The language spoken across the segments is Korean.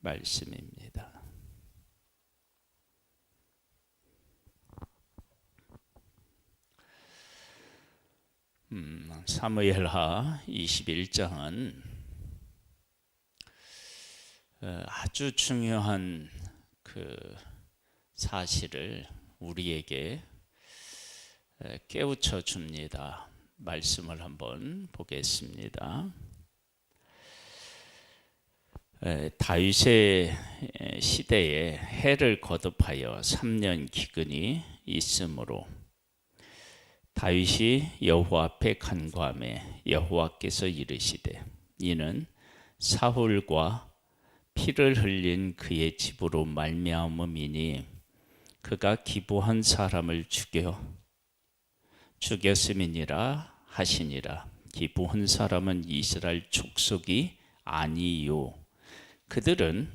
말씀입니다. 사무엘하 21장은 아주 중요한 그 사실을 우리에게 깨우쳐 줍니다. 말씀을 한번 보겠습니다. 다윗의 시대에 해를 거듭하여 3년 기근이 있으므로 다윗이 여호와 앞에 간구하매 여호와께서 이르시되 이는 사울과 피를 흘린 그의 집으로 말미암음이니 그가 기부한 사람을 죽였음이니라 하시니라. 기부한 사람은 이스라엘 족속이 아니요 그들은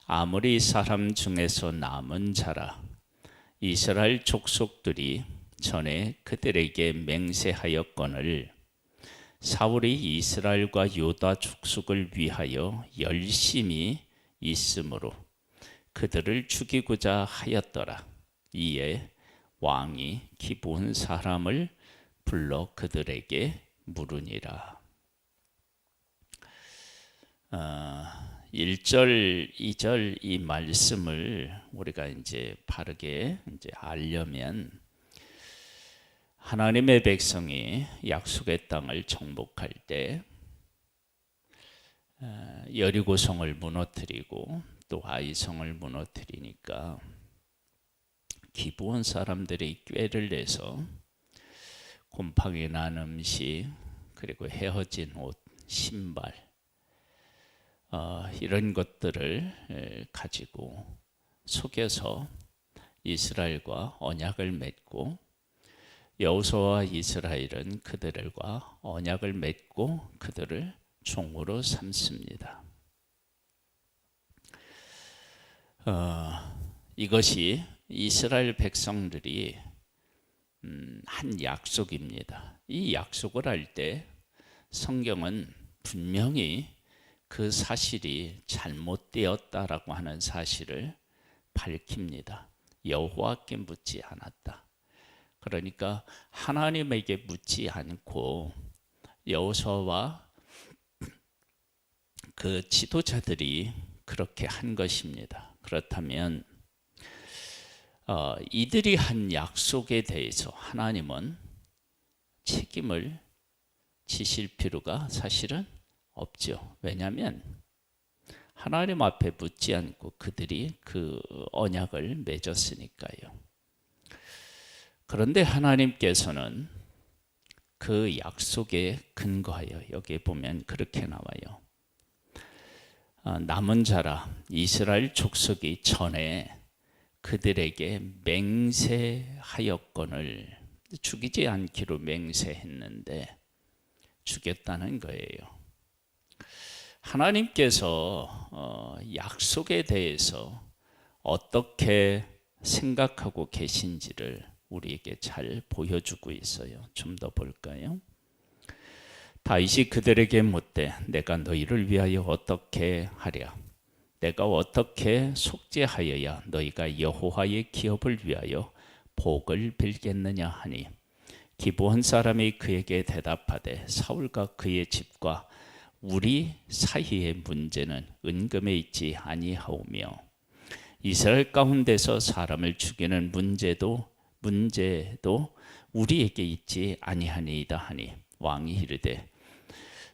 아모리 사람 중에서 남은 자라. 이스라엘 족속들이 전에 그들에게 맹세하였거늘 사울이 이스라엘과 유다 족속을 위하여 열심히 있으므로 그들을 죽이고자 하였더라. 이에 왕이 기부한 사람을 불러 그들에게 물으니라. 1절, 2절 이 말씀을 우리가 이제 바르게 알려면 하나님의 백성이 약속의 땅을 정복할 때 여리고성을 무너뜨리고 또 아이성을 무너뜨리니까 기부한 사람들이 꾀를 내서 곰팡이 난 음식 그리고 헤어진 옷, 신발 이런 것들을 가지고 속여서 이스라엘과 언약을 맺고 여호수아와 이스라엘은 그들과 언약을 맺고 그들을 종으로 삼습니다. 이것이 이스라엘 백성들이 한 약속입니다. 이 약속을 할 때 성경은 분명히 그 사실이 잘못되었다라고 하는 사실을 밝힙니다. 여호와께 묻지 않았다. 그러니까 하나님에게 묻지 않고 여호수아와 그 지도자들이 그렇게 한 것입니다. 그렇다면 이들이 한 약속에 대해서 하나님은 책임을 지실 필요가 사실은 없죠. 왜냐하면 하나님 앞에 묻지 않고 그들이 그 언약을 맺었으니까요. 그런데 하나님께서는 그 약속에 근거하여 여기에 보면 그렇게 나와요. 남은 자라 이스라엘 족속이 전에 그들에게 맹세하였거늘 죽이지 않기로 맹세했는데 죽였다는 거예요. 하나님께서 약속에 대해서 어떻게 생각하고 계신지를 우리에게 잘 보여주고 있어요. 좀 더 볼까요? 다윗이 그들에게 묻되 내가 너희를 위하여 어떻게 하랴? 내가 어떻게 속죄하여야 너희가 여호와의 기업을 위하여 복을 빌겠느냐 하니 기부한 사람이 그에게 대답하되 사울과 그의 집과 우리 사이의 문제는 은금에 있지 아니하오며 이스라엘 가운데서 사람을 죽이는 문제도 우리에게 있지 아니하니이다 하니 왕이 이르되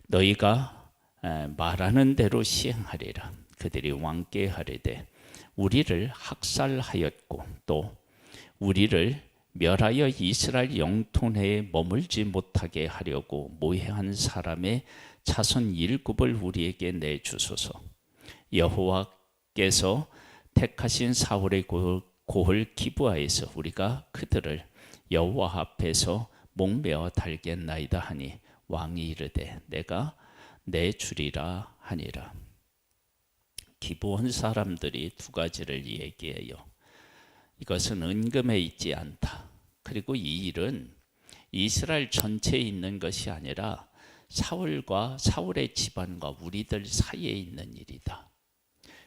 너희가 말하는 대로 시행하리라. 그들이 왕께 하리되 우리를 학살하였고 또 우리를 멸하여 이스라엘 영토 내에 머물지 못하게 하려고 모해한 사람의 자손 일곱을 우리에게 내주소서. 여호와께서 택하신 사울의 고을 기브아에서 우리가 그들을 여호와 앞에서 목매어 달겠나이다 하니 왕이 이르되 내가 내주리라 하니라. 기부한 사람들이 두 가지를 얘기해요. 이것은 은금에 있지 않다. 그리고 이 일은 이스라엘 전체에 있는 것이 아니라 사울의 집안과 우리들 사이에 있는 일이다.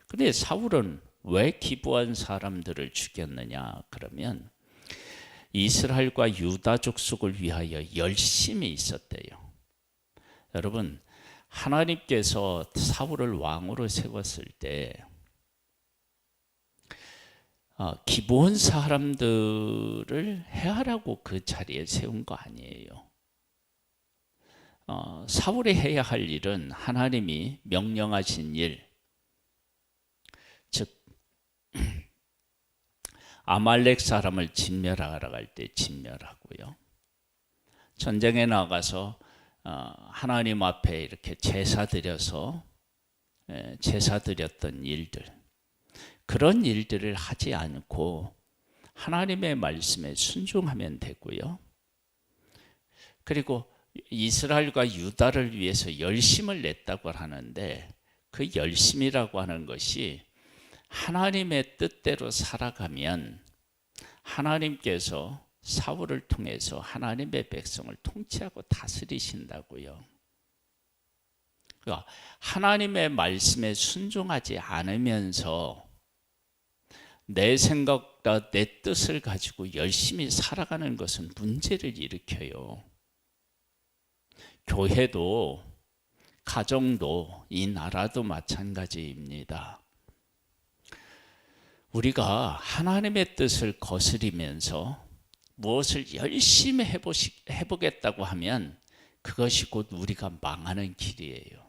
근데 사울은 왜 기브온 사람들을 죽였느냐? 그러면 이스라엘과 유다 족속을 위하여 열심히 있었대요. 여러분, 하나님께서 사울을 왕으로 세웠을 때 기브온 사람들을 해하라고 그 자리에 세운 거 아니에요. 사울이 해야 할 일은 하나님이 명령하신 일, 즉 아말렉 사람을 진멸하러 갈 때 진멸하고요. 전쟁에 나가서 하나님 앞에 이렇게 제사 드렸던 일들, 그런 일들을 하지 않고 하나님의 말씀에 순종하면 되고요. 그리고 이스라엘과 유다를 위해서 열심을 냈다고 하는데 그 열심이라고 하는 것이 하나님의 뜻대로 살아가면 하나님께서 사울을 통해서 하나님의 백성을 통치하고 다스리신다고요. 그러니까 하나님의 말씀에 순종하지 않으면서 내 생각과 내 뜻을 가지고 열심히 살아가는 것은 문제를 일으켜요. 교회도 가정도 이 나라도 마찬가지입니다. 우리가 하나님의 뜻을 거스리면서 무엇을 열심히 해보겠다고 하면 그것이 곧 우리가 망하는 길이에요.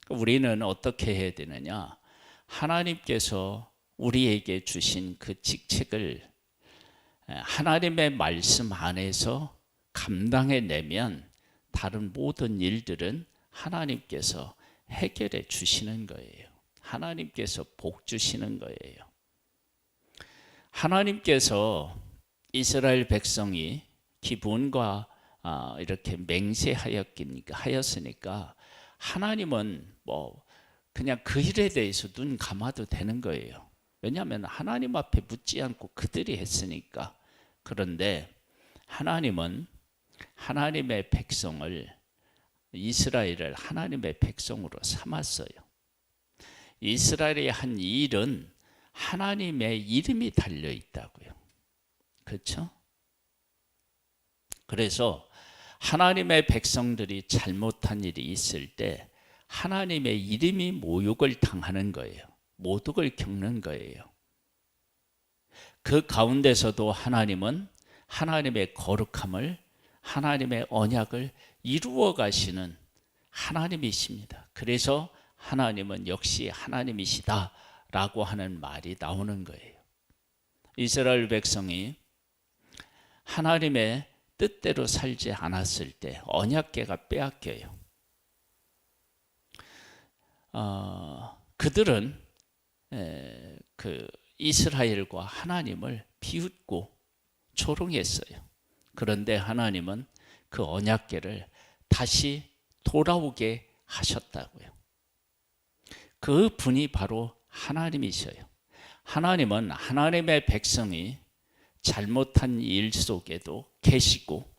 우리는 어떻게 해야 되느냐? 하나님께서 우리에게 주신 그 직책을 하나님의 말씀 안에서 감당해내면 다른 모든 일들은 하나님께서 해결해 주시는 거예요. 하나님께서 복 주시는 거예요. 하나님께서 이스라엘 백성이 기브온과 이렇게 맹세하였으니까 하나님은 그냥 그 일에 대해서 눈 감아도 되는 거예요. 왜냐하면 하나님 앞에 묻지 않고 그들이 했으니까. 그런데 하나님은 하나님의 백성을, 이스라엘을 하나님의 백성으로 삼았어요. 이스라엘이 한 일은 하나님의 이름이 달려 있다고요. 그렇죠? 그래서 하나님의 백성들이 잘못한 일이 있을 때 하나님의 이름이 모욕을 당하는 거예요. 모독을 겪는 거예요. 그 가운데서도 하나님은 하나님의 거룩함을, 하나님의 언약을 이루어 가시는 하나님이십니다. 그래서 하나님은 역시 하나님이시다라고 하는 말이 나오는 거예요. 이스라엘 백성이 하나님의 뜻대로 살지 않았을 때 언약궤가 빼앗겨요. 그들은 그 이스라엘과 하나님을 비웃고 조롱했어요. 그런데 하나님은 그 언약궤를 다시 돌아오게 하셨다고요. 그 분이 바로 하나님이셔요. 하나님은 하나님의 백성이 잘못한 일 속에도 계시고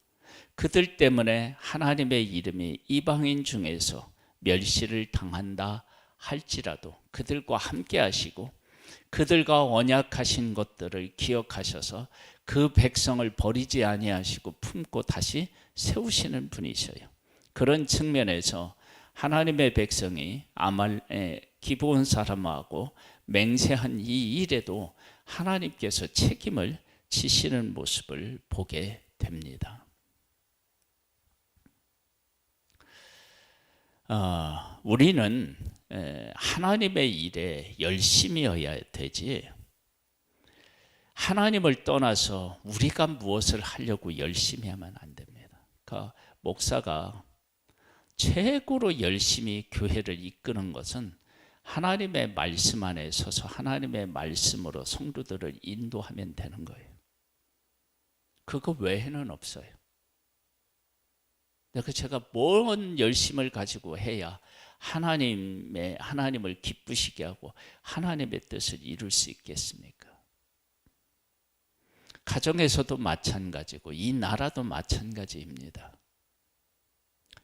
그들 때문에 하나님의 이름이 이방인 중에서 멸시를 당한다 할지라도 그들과 함께 하시고 그들과 언약하신 것들을 기억하셔서 그 백성을 버리지 아니하시고 품고 다시 세우시는 분이셔요. 그런 측면에서 하나님의 백성이 기브온 사람하고 맹세한 이 일에도 하나님께서 책임을 지시는 모습을 보게 됩니다. 우리는 하나님의 일에 열심히여야 되지 하나님을 떠나서 우리가 무엇을 하려고 열심히 하면 안 됩니다. 그러니까 목사가 최고로 열심히 교회를 이끄는 것은 하나님의 말씀 안에 서서 하나님의 말씀으로 성도들을 인도하면 되는 거예요. 그거 외에는 없어요. 제가 뭔 열심을 가지고 해야 하나님을 기쁘시게 하고 하나님의 뜻을 이룰 수 있겠습니까? 가정에서도 마찬가지고 이 나라도 마찬가지입니다.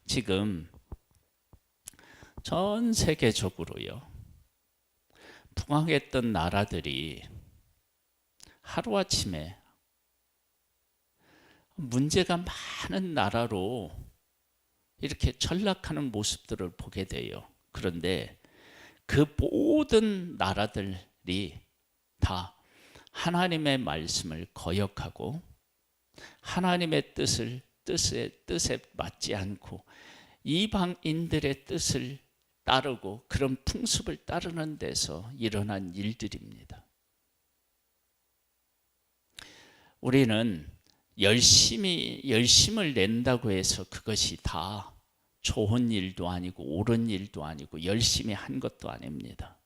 지금 전 세계적으로요. 풍악했던 나라들이 하루아침에 문제가 많은 나라로 이렇게 전락하는 모습들을 보게 돼요. 그런데 그 모든 나라들이 다 하나님의 말씀을 거역하고 하나님의 뜻에 맞지 않고 이방인들의 뜻을 따르고 그런 풍습을 따르는 데서 일어난 일들입니다. 우리는 열심을 낸다고 해서 그것이 다 좋은 일도 아니고 옳은 일도 아니고 열심히 한 것도 아닙니다.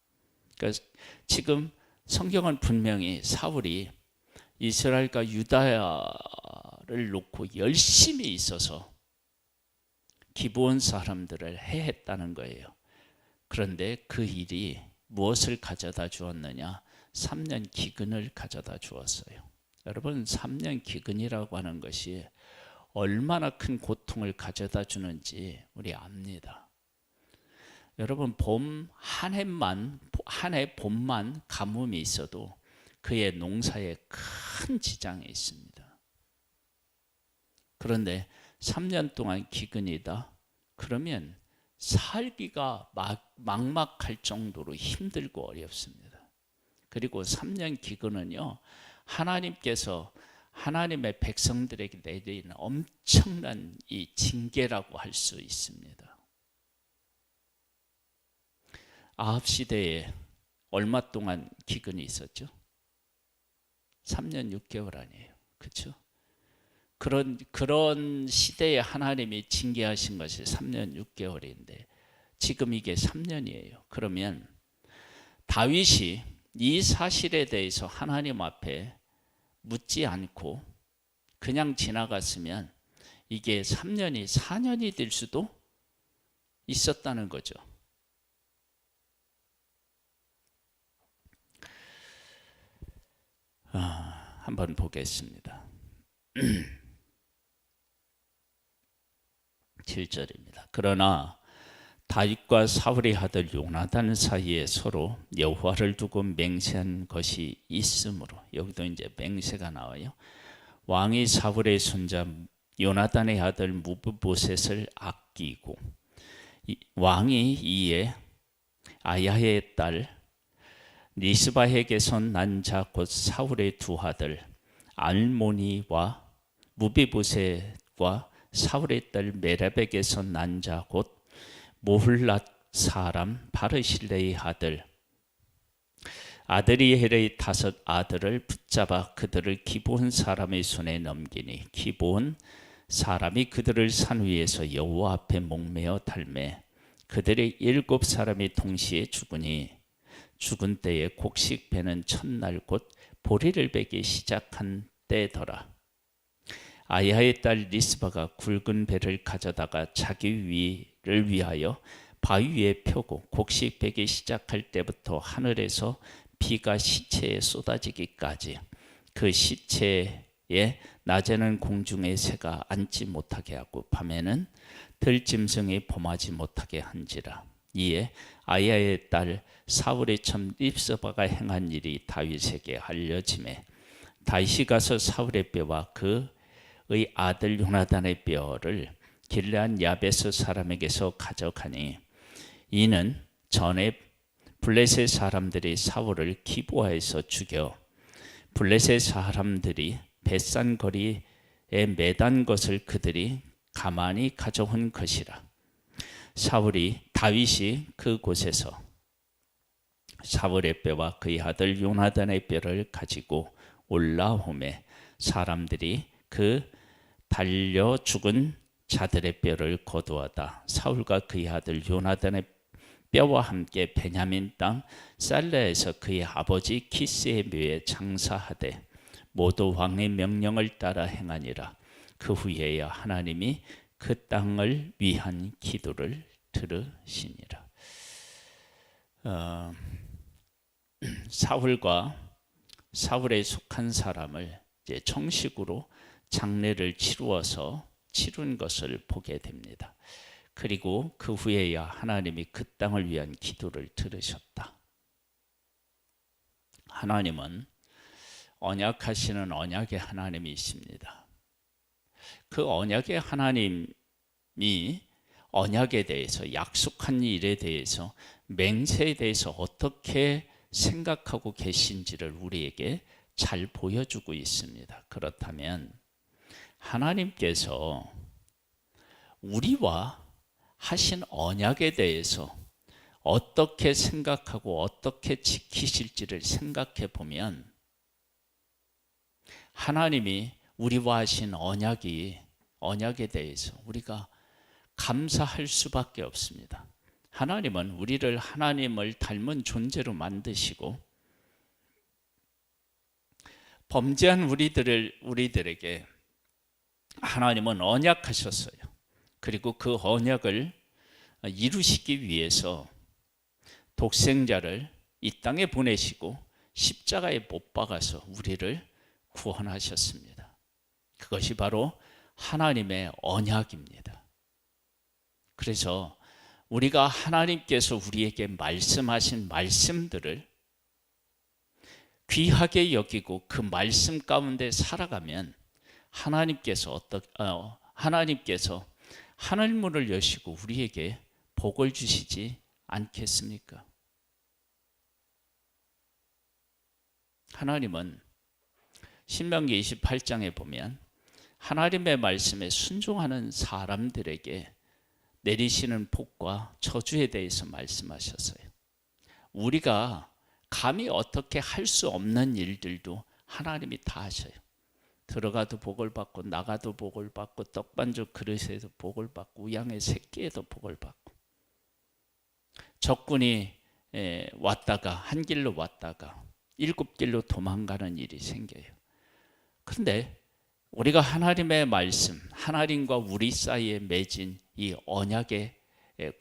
그러니까 지금 성경은 분명히 사울이 이스라엘과 유다를 놓고 열심히 있어서 기브온 사람들을 해했다는 거예요. 그런데 그 일이 무엇을 가져다 주었느냐? 3년 기근을 가져다 주었어요. 여러분, 3년 기근이라고 하는 것이 얼마나 큰 고통을 가져다 주는지 우리 압니다. 여러분, 한 해 봄만 가뭄이 있어도 그의 농사에 큰 지장이 있습니다. 그런데 3년 동안 기근이다? 그러면 살기가 막막할 정도로 힘들고 어렵습니다. 그리고 3년 기근은요, 하나님께서 하나님의 백성들에게 내리는 엄청난 이 징계라고 할 수 있습니다. 아합 시대에 얼마 동안 기근이 있었죠? 3년 6개월 아니에요. 그렇죠? 그런 시대에 하나님이 징계하신 것이 3년 6개월인데 지금 이게 3년이에요. 그러면 다윗이 이 사실에 대해서 하나님 앞에 묻지 않고 그냥 지나갔으면 이게 3년이 4년이 될 수도 있었다는 거죠. 한번 보겠습니다. 7절입니다. 그러나 다윗과 사울의 아들 요나단 사이에 서로 여호와를 두고 맹세한 것이 있으므로, 여기도 이제 맹세가 나와요. 왕이 사울의 손자 요나단의 아들 무브보셋을 아끼고 왕이 이에 아야의 딸 리스바에게서 난 자 곧 사울의 두 아들 알모니와 무비보셋과 사울의 딸 메랍에게서 난 자 곧 모훌랏 사람 바르실레의 아들이 헬의 5 아들을 붙잡아 그들을 기브온 사람의 손에 넘기니 기브온 사람이 그들을 산 위에서 여호와 앞에 목매어 달매 그들의 7 사람이 동시에 죽으니 죽은 때에 곡식 베는 첫날 곧 보리를 베기 시작한 때더라. 아야의 딸 리스바가 굵은 배를 가져다가 자기 위를 위하여 바위 위에 펴고 곡식 베기 시작할 때부터 하늘에서 비가 시체에 쏟아지기까지 그 시체에 낮에는 공중의 새가 앉지 못하게 하고 밤에는 들짐승이 범하지 못하게 한지라. 이에 아야의 딸 사울의 참 리스바가 행한 일이 다윗에게 알려지매 다윗이 가서 사울의 뼈와 그의 아들 요나단의 뼈를 길르앗 야베스 사람에게서 가져가니 이는 전에 블레셋 사람들이 사울을 기브아에서 죽여 블레셋 사람들이 벳산 거리에 매단 것을 그들이 가만히 가져온 것이라. 다윗이 그곳에서 사울의 뼈와 그의 아들 요나단의 뼈를 가지고 올라오매 사람들이 그 달려 죽은 자들의 뼈를 거두어다 사울과 그의 아들 요나단의 뼈와 함께 베냐민 땅 살레에서 그의 아버지 키스의 묘에 장사하되 모두 왕의 명령을 따라 행하니라. 그 후에야 하나님이 그 땅을 위한 기도를 들으시니라. 사울과 사울에 속한 사람을 이제 정식으로 장례를 치루어서 치룬 것을 보게 됩니다. 그리고 그 후에야 하나님이 그 땅을 위한 기도를 들으셨다. 하나님은 언약하시는 언약의 하나님이십니다. 그 언약의 하나님이 언약에 대해서, 약속한 일에 대해서, 맹세에 대해서 어떻게 생각하고 계신지를 우리에게 잘 보여주고 있습니다. 그렇다면 하나님께서 우리와 하신 언약에 대해서 어떻게 생각하고 어떻게 지키실지를 생각해 보면 하나님이 우리와 하신 언약에 대해서 우리가 감사할 수밖에 없습니다. 하나님은 우리를 하나님을 닮은 존재로 만드시고 범죄한 우리들에게 하나님은 언약하셨어요. 그리고 그 언약을 이루시기 위해서 독생자를 이 땅에 보내시고 십자가에 못 박아서 우리를 구원하셨습니다. 그것이 바로 하나님의 언약입니다. 그래서 우리가 하나님께서 우리에게 말씀하신 말씀들을 귀하게 여기고 그 말씀 가운데 살아가면 하나님께서 하늘문을 여시고 우리에게 복을 주시지 않겠습니까? 하나님은 신명기 28장에 보면 하나님의 말씀에 순종하는 사람들에게 내리시는 복과 저주에 대해서 말씀하셨어요. 우리가 감히 어떻게 할 수 없는 일들도 하나님이 다 하셔요. 들어가도 복을 받고 나가도 복을 받고 떡반죽 그릇에도 복을 받고 우양의 새끼에도 복을 받고 적군이 왔다가 한 길로 왔다가 7길로 도망가는 일이 생겨요. 그런데 우리가 하나님의 말씀, 하나님과 우리 사이에 맺은 이 언약의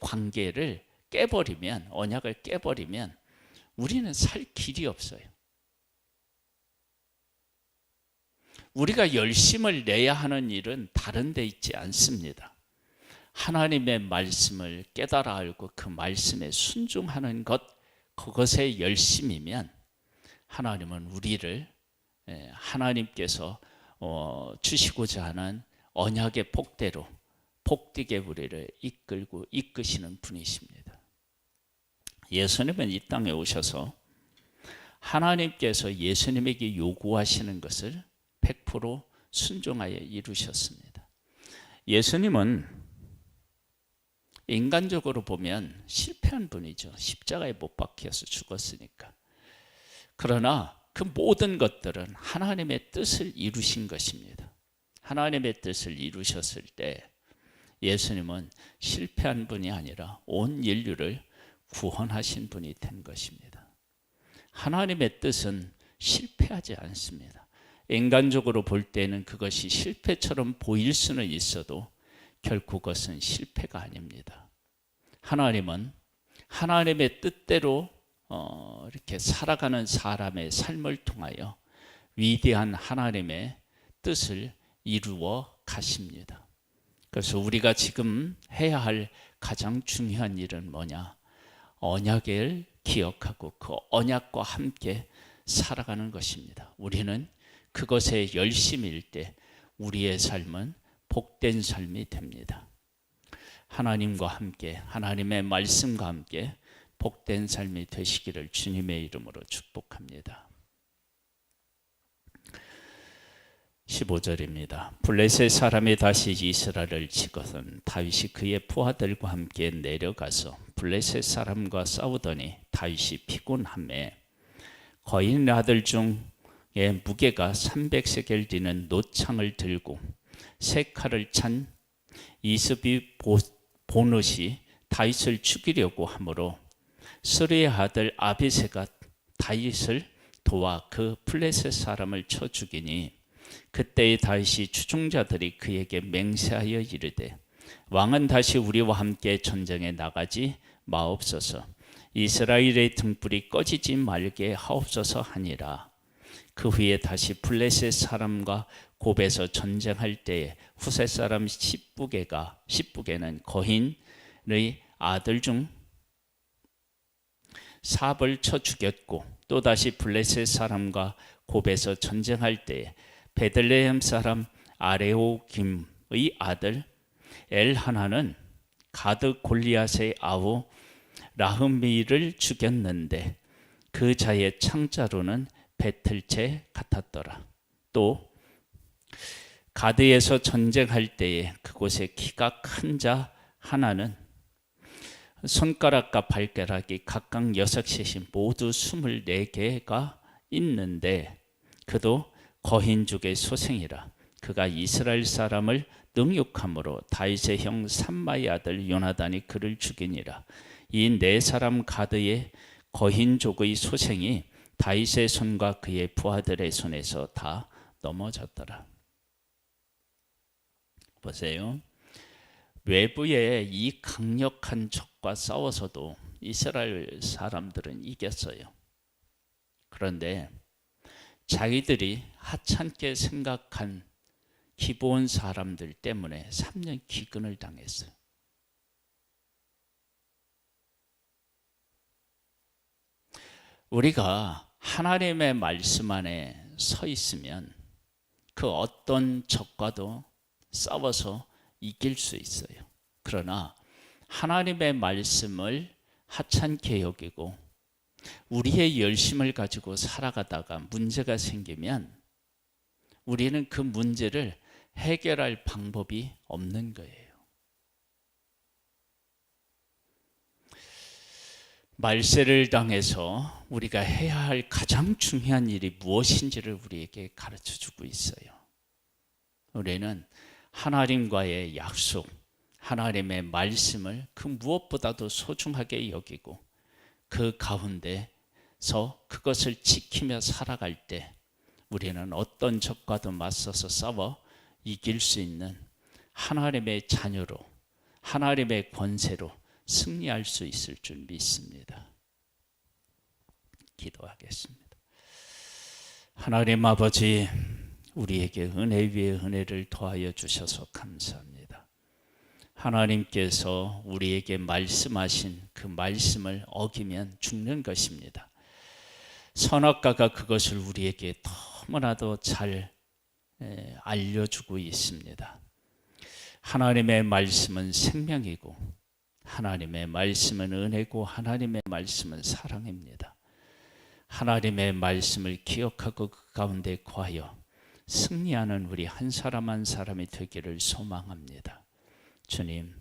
관계를 깨버리면, 언약을 깨버리면 우리는 살 길이 없어요. 우리가 열심을 내야 하는 일은 다른 데 있지 않습니다. 하나님의 말씀을 깨달아 알고 그 말씀에 순종하는 것, 그것의 열심이면 하나님은 우리를 하나님께서 주시고자 하는 언약의 복대로 복되게 우리를 이끄시는 분이십니다. 예수님은 이 땅에 오셔서 하나님께서 예수님에게 요구하시는 것을 100% 순종하여 이루셨습니다. 예수님은 인간적으로 보면 실패한 분이죠. 십자가에 못 박혀서 죽었으니까. 그러나 그 모든 것들은 하나님의 뜻을 이루신 것입니다. 하나님의 뜻을 이루셨을 때 예수님은 실패한 분이 아니라 온 인류를 구원하신 분이 된 것입니다. 하나님의 뜻은 실패하지 않습니다. 인간적으로 볼 때는 그것이 실패처럼 보일 수는 있어도 결코 그것은 실패가 아닙니다. 하나님은 하나님의 뜻대로 이렇게 살아가는 사람의 삶을 통하여 위대한 하나님의 뜻을 이루어 가십니다. 그래서 우리가 지금 해야 할 가장 중요한 일은 뭐냐? 언약을 기억하고 그 언약과 함께 살아가는 것입니다. 우리는 그것에 열심일 때 우리의 삶은 복된 삶이 됩니다. 하나님과 함께, 하나님의 말씀과 함께 복된 삶이 되시기를 주님의 이름으로 축복합니다. 15절입니다. 블레셋 사람이 다시 이스라엘을 치거든 다윗이 그의 부하들과 함께 내려가서 블레셋 사람과 싸우더니 다윗이 피곤하매 거인 아들 중에 무게가 300세겔 되는 노창을 들고 세 칼을 찬 이스비 보넛이 다윗을 죽이려고 하므로 스루의 아들 아비새가 다윗을 도와 그 블레셋 사람을 쳐 죽이니 그때의 다윗이 추종자들이 그에게 맹세하여 이르되 왕은 다시 우리와 함께 전쟁에 나가지 마옵소서. 이스라엘의 등불이 꺼지지 말게 하옵소서 하니라. 그 후에 다시 블레셋 사람과 곱에서 전쟁할 때에 후세 사람 십부게는 거힌의 아들 중 삽을 쳐 죽였고, 또다시 블레셋 사람과 곱에서 전쟁할 때에 베들레헴 사람 아레오김의 아들 엘하나는 가드 골리앗의 아우 라흐미를 죽였는데 그 자의 창자로는 배틀채 같았더라. 또 가드에서 전쟁할 때에 그곳에 키가 큰 자 하나는 손가락과 발가락이 각각 6셋이 모두 24개가 있는데 그도 거힌족의 소생이라. 그가 이스라엘 사람을 능욕함으로 다윗의 형 삼마의 아들 요나단이 그를 죽이니라. 이 4사람 가드의 거힌족의 소생이 다윗의 손과 그의 부하들의 손에서 다 넘어졌더라. 보세요. 외부의 이 강력한 적과 싸워서도 이스라엘 사람들은 이겼어요. 그런데 자기들이 하찮게 생각한 기브온 사람들 때문에 3년 기근을 당했어요. 우리가 하나님의 말씀 안에 서 있으면 그 어떤 적과도 싸워서 이길 수 있어요. 그러나 하나님의 말씀을 하찮게 여기고 우리의 열심을 가지고 살아가다가 문제가 생기면 우리는 그 문제를 해결할 방법이 없는 거예요. 말세를 당해서 우리가 해야 할 가장 중요한 일이 무엇인지를 우리에게 가르쳐 주고 있어요. 우리는 하나님과의 약속, 하나님의 말씀을 그 무엇보다도 소중하게 여기고 그 가운데서 그것을 지키며 살아갈 때 우리는 어떤 적과도 맞서서 싸워 이길 수 있는 하나님의 자녀로, 하나님의 권세로 승리할 수 있을 줄 믿습니다. 기도하겠습니다. 하나님 아버지, 우리에게 은혜 위에 은혜를 더하여 주셔서 감사합니다. 하나님께서 우리에게 말씀하신 그 말씀을 어기면 죽는 것입니다. 선악과가 그것을 우리에게 너무나도 잘 알려주고 있습니다. 하나님의 말씀은 생명이고 하나님의 말씀은 은혜고 하나님의 말씀은 사랑입니다. 하나님의 말씀을 기억하고 그 가운데 거하여 승리하는 우리 한 사람 한 사람이 되기를 소망합니다. 주님,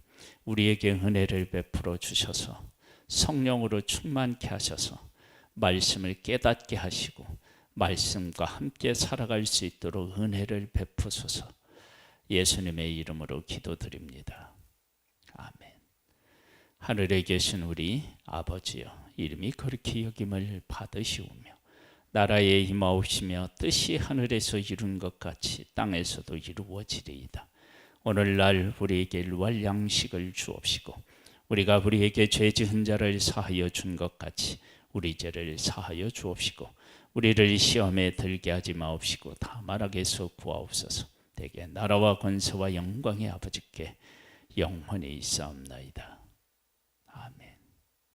우리에게 은혜를 베풀어 주셔서 성령으로 충만케 하셔서 말씀을 깨닫게 하시고 말씀과 함께 살아갈 수 있도록 은혜를 베푸소서. 예수님의 이름으로 기도드립니다. 아멘. 하늘에 계신 우리 아버지여, 이름이 그렇게 여김을 받으시오며 나라에 임하옵시며 뜻이 하늘에서 이룬 것 같이 땅에서도 이루어지리이다. 오늘날 우리에게 일용할 양식을 주옵시고 우리가 우리에게 죄 지은 자를 사하여 준 것 같이 우리 죄를 사하여 주옵시고 우리를 시험에 들게 하지 마옵시고 다만 악에서 구하옵소서. 대개 나라와 권세와 영광의 아버지께 영원히 있사옵나이다.